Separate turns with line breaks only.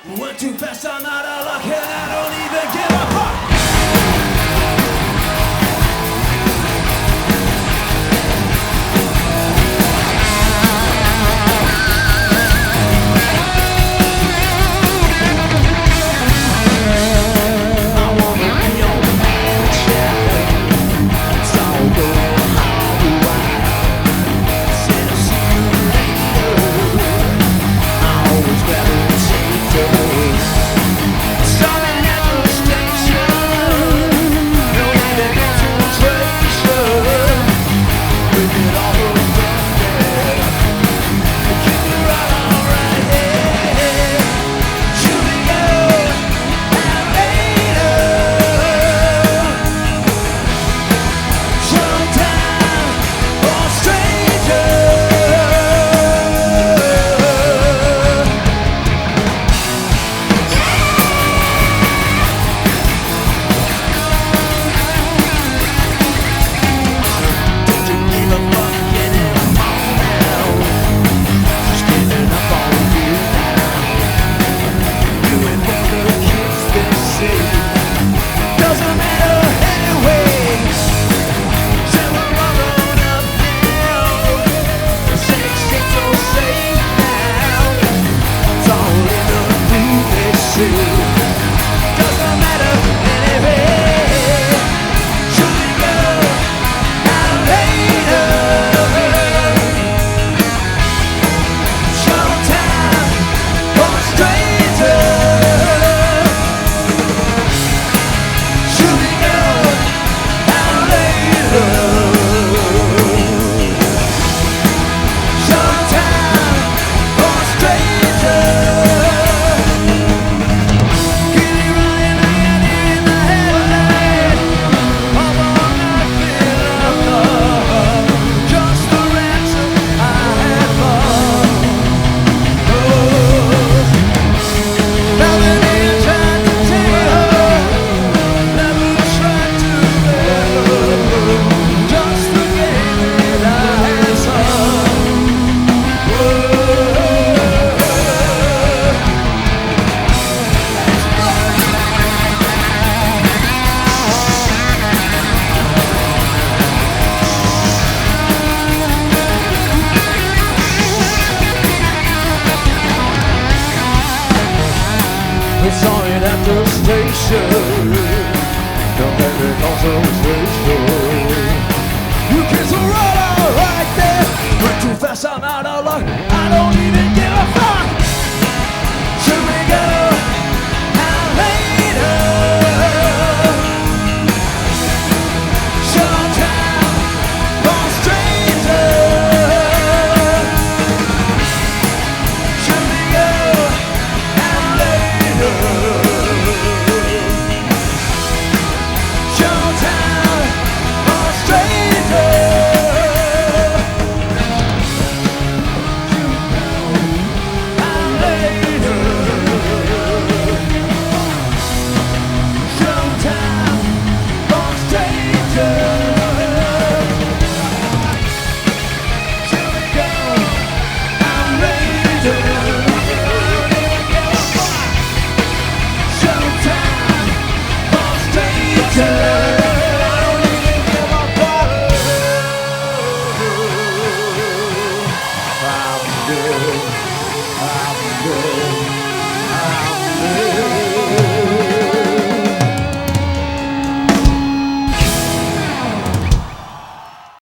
Went too fast, I'm out of luck, and I don't even give a fuck.
Saw it at the station. Don't let me know so station.
You kids are right there. Went too fast, I'm out of luck. I don't even give a fuck. Should we go out later? Showtime for strangers. Should we go out later? Showtime for strangers. Out later. Showtime for strangers. Should we go out later? Showtime for strangers. I don't even give a fuck.
I'm good. I'm good.